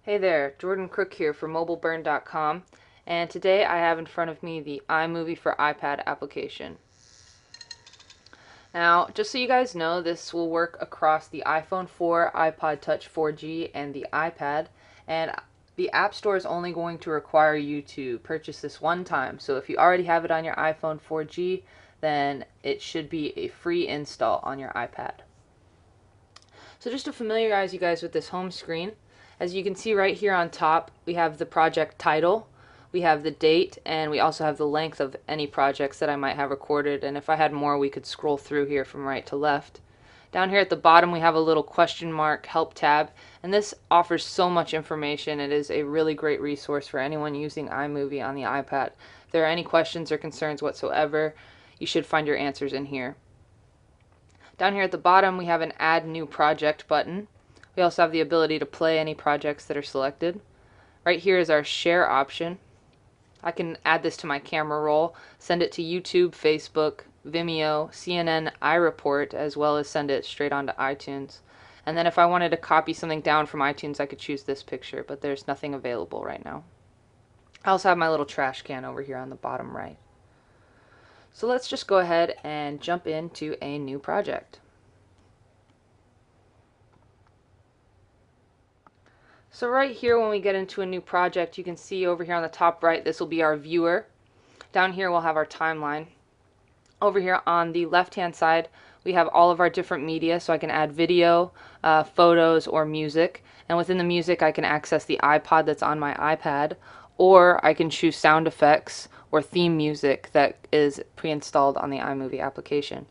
Hey there, Jordan Crook here for MobileBurn.com, and today I have in front of me the iMovie for iPad application. Now, just so you guys know, this will work across the iPhone 4, iPod Touch 4G, and the iPad, and the App Store is only going to require you to purchase this one time. So if you already have it on your iPhone 4G, then it should be a free install on your iPad. So just to familiarize you guys with this home screen, as you can see right here on top, we have the project title, we have the date, and we also have the length of any projects that I might have recorded, and if I had more we could scroll through here from right to left. Down here at the bottom we have a little question mark help tab, and this offers so much information. It is a really great resource for anyone using iMovie on the iPad. If there are any questions or concerns whatsoever, you should find your answers in here. Down here at the bottom we have an Add New Project button. We also have the ability to play any projects that are selected. Right here is our share option. I can add this to my camera roll, send it to YouTube, Facebook, Vimeo, CNN, iReport, as well as send it straight onto iTunes. And then if I wanted to copy something down from iTunes, I could choose this picture, but there's nothing available right now. I also have my little trash can over here on the bottom right. So let's just go ahead and jump into a new project. So right here when we get into a new project, you can see over here on the top right, this will be our viewer. Down here we'll have our timeline. Over here on the left hand side we have all of our different media, so I can add video, photos, or music. And within the music I can access the iPod that's on my iPad, or I can choose sound effects or theme music that is pre-installed on the iMovie application.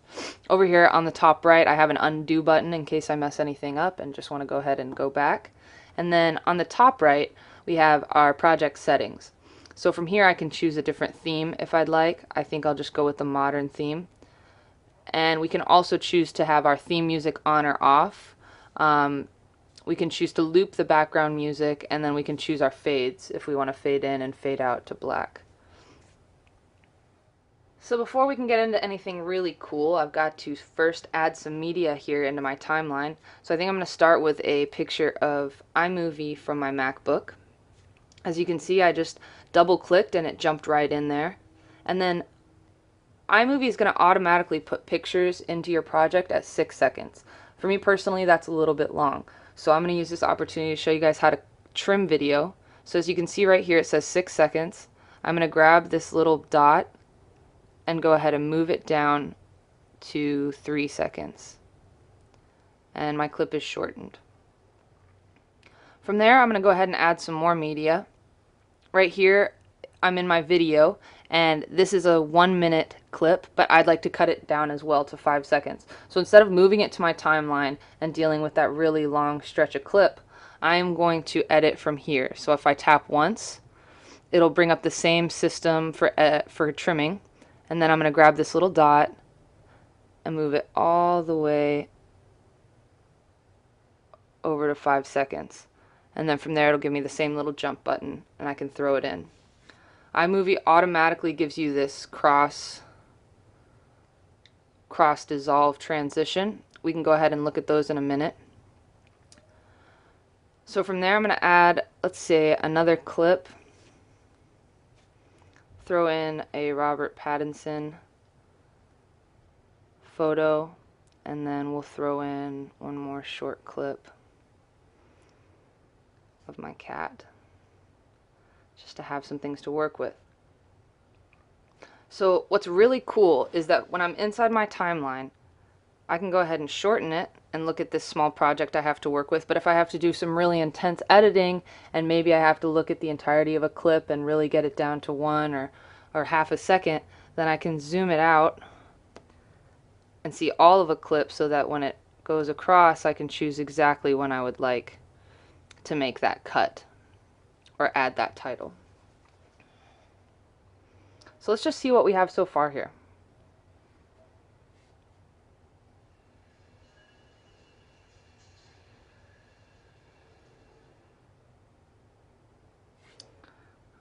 Over here on the top right I have an undo button in case I mess anything up and just want to go ahead and go back. And then on the top right we have our project settings. So from here I can choose a different theme if I'd like. I think I'll just go with the modern theme. And we can also choose to have our theme music on or off. We can choose to loop the background music, and then we can choose our fades if we want to fade in and fade out to black. So before we can get into anything really cool, I've got to first add some media here into my timeline. So I think I'm going to start with a picture of iMovie from my MacBook. As you can see, I just double clicked and it jumped right in there. And then iMovie is going to automatically put pictures into your project at 6 seconds. For me personally, that's a little bit long. So I'm going to use this opportunity to show you guys how to trim video. So as you can see right here, it says 6 seconds. I'm going to grab this little dot and go ahead and move it down to 3 seconds. And my clip is shortened. From there, I'm going to go ahead and add some more media. Right here, I'm in my video, and this is a 1-minute clip, but I'd like to cut it down as well to 5 seconds. So instead of moving it to my timeline and dealing with that really long stretch of clip, I am going to edit from here. So if I tap once, it'll bring up the same system for trimming. And then I'm going to grab this little dot and move it all the way over to 5 seconds. And then from there it'll give me the same little jump button and I can throw it in. iMovie automatically gives you this cross dissolve transition. We can go ahead and look at those in a minute. So from there I'm going to add, let's say, another clip. Throw in a Robert Pattinson photo, and then we'll throw in one more short clip of my cat, just to have some things to work with. So what's really cool is that when I'm inside my timeline, I can go ahead and shorten it and look at this small project I have to work with. But if I have to do some really intense editing, and maybe I have to look at the entirety of a clip and really get it down to 1 or half a second, then I can zoom it out and see all of a clip, so that when it goes across I can choose exactly when I would like to make that cut or add that title. So let's just see what we have so far here.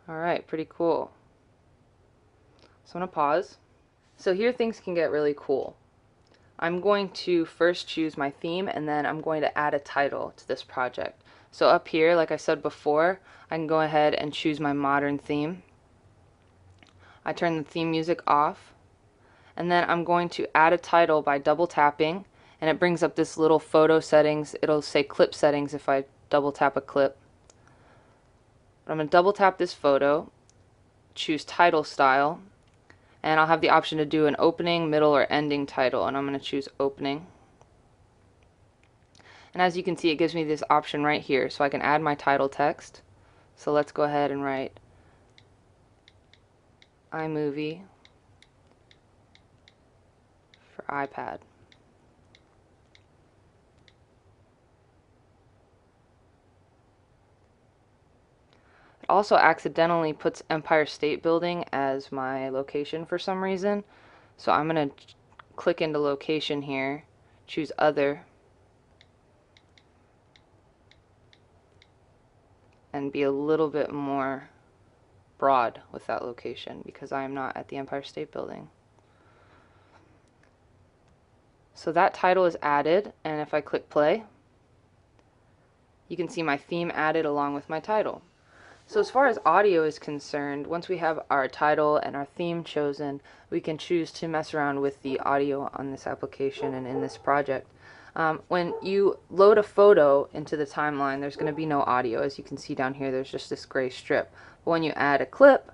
Alright, pretty cool. So I'm going to pause. So here things can get really cool. I'm going to first choose my theme, and then I'm going to add a title to this project. So up here, like I said before, I can go ahead and choose my modern theme. I turn the theme music off, and then I'm going to add a title by double tapping, and it brings up this little photo settings. It'll say clip settings if I double tap a clip. But I'm going to double tap this photo, choose title style, and I'll have the option to do an opening, middle, or ending title, and I'm going to choose opening. And as you can see, it gives me this option right here, so I can add my title text. So let's go ahead and write iMovie for iPad. It also accidentally puts Empire State Building as my location for some reason. So I'm going to click into location here, choose other, and be a little bit more broad with that location because I am not at the Empire State Building. So that title is added, and if I click play, you can see my theme added along with my title. So as far as audio is concerned, once we have our title and our theme chosen, we can choose to mess around with the audio on this application and in this project. When you load a photo into the timeline, there's going to be no audio. As you can see down here, there's just this gray strip. But when you add a clip,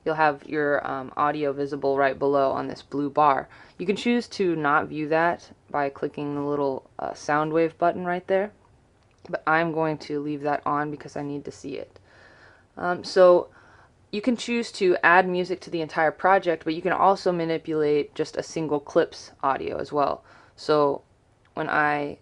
you'll have your audio visible right below on this blue bar. You can choose to not view that by clicking the little sound wave button right there. But I'm going to leave that on because I need to see it. So you can choose to add music to the entire project, but you can also manipulate just a single clip's audio as well. So when I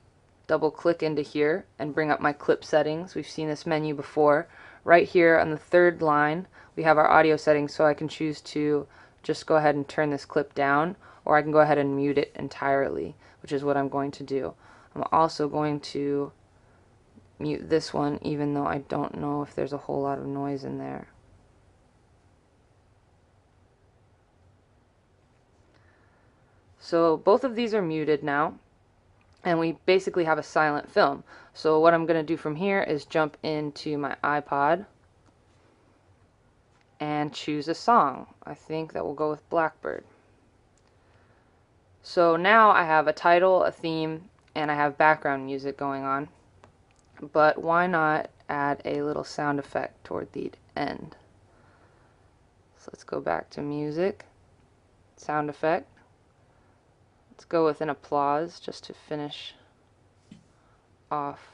double click into here and bring up my clip settings, we've seen this menu before. Right here on the third line, we have our audio settings, so I can choose to just go ahead and turn this clip down, or I can go ahead and mute it entirely, which is what I'm going to do. I'm also going to mute this one, even though I don't know if there's a whole lot of noise in there. So both of these are muted now, and we basically have a silent film. So what I'm going to do from here is jump into my iPod and choose a song. I think that will go with Blackbird. So now I have a title, a theme, and I have background music going on. But why not add a little sound effect toward the end? So let's go back to music, sound effect. Let's go with an applause just to finish off.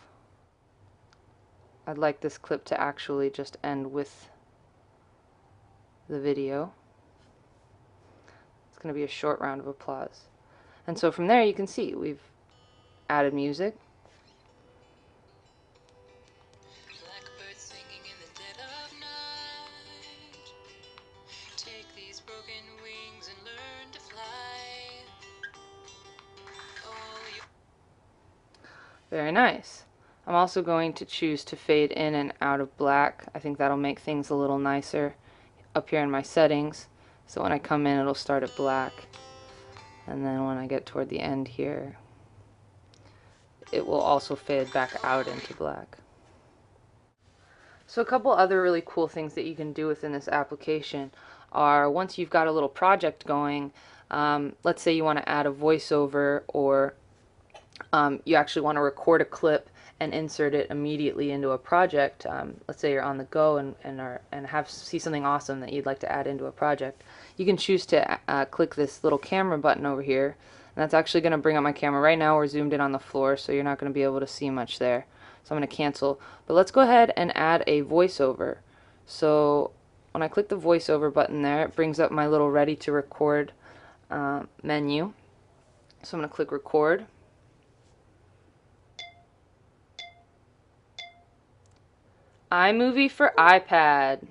I'd like this clip to actually just end with the video. It's going to be a short round of applause. And so from there you can see we've added music. Blackbird singing in the dead of night. Take these broken wings and learn to fly. Oh, you... Very nice. I'm also going to choose to fade in and out of black. I think that'll make things a little nicer up here in my settings. So when I come in, it'll start at black. And then when I get toward the end here, it will also fade back out into black. So a couple other really cool things that you can do within this application are, once you've got a little project going, let's say you want to add a voiceover, or you actually want to record a clip and insert it immediately into a project. Let's say you're on the go and see something awesome that you'd like to add into a project. You can choose to click this little camera button over here, and that's actually going to bring up my camera. Right now we're zoomed in on the floor, so you're not going to be able to see much there. So I'm going to cancel. But let's go ahead and add a voiceover. So when I click the voiceover button there, it brings up my little ready to record menu. So I'm going to click record. iMovie for iPad.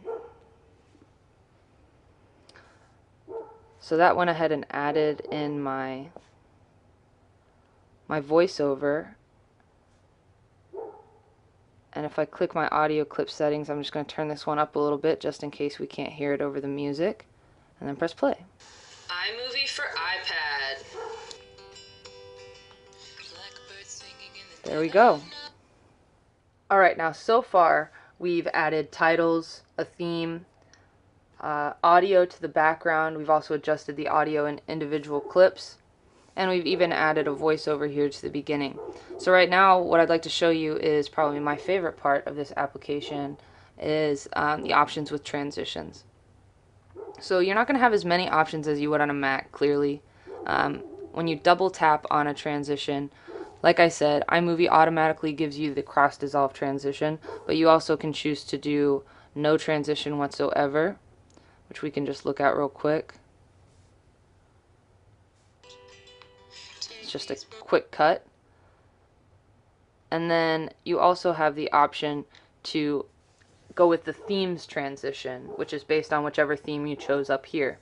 So that went ahead and added in my voiceover. And if I click my audio clip settings, I'm just going to turn this one up a little bit just in case we can't hear it over the music, and then press play. iMovie for iPad. There we go. Alright, now so far we've added titles, a theme, audio to the background. We've also adjusted the audio in individual clips. And we've even added a voiceover here to the beginning. So right now what I'd like to show you is probably my favorite part of this application is the options with transitions. So you're not going to have as many options as you would on a Mac, clearly. When you double tap on a transition, like I said, iMovie automatically gives you the cross dissolve transition, but you also can choose to do no transition whatsoever, which we can just look at real quick. It's just a quick cut. And then you also have the option to go with the themes transition, which is based on whichever theme you chose up here.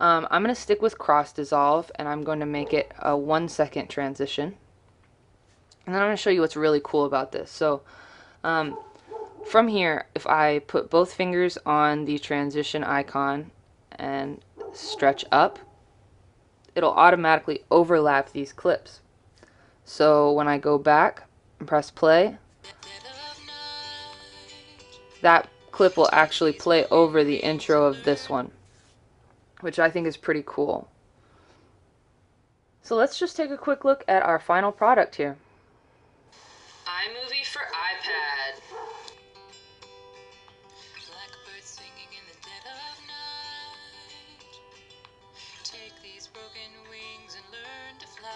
I'm going to stick with cross dissolve, and I'm going to make it a 1-second transition. And then I'm going to show you what's really cool about this. So from here, if I put both fingers on the transition icon and stretch up, it'll automatically overlap these clips. So when I go back and press play, that clip will actually play over the intro of this one, which I think is pretty cool. So let's just take a quick look at our final product here. iMovie for iPad. Blackbird singing in the dead of night. Take these broken wings and learn to fly.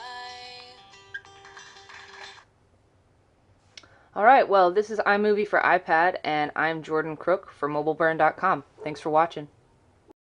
Alright, well, this is iMovie for iPad, and I'm Jordan Crook for MobileBurn.com. Thanks for watching.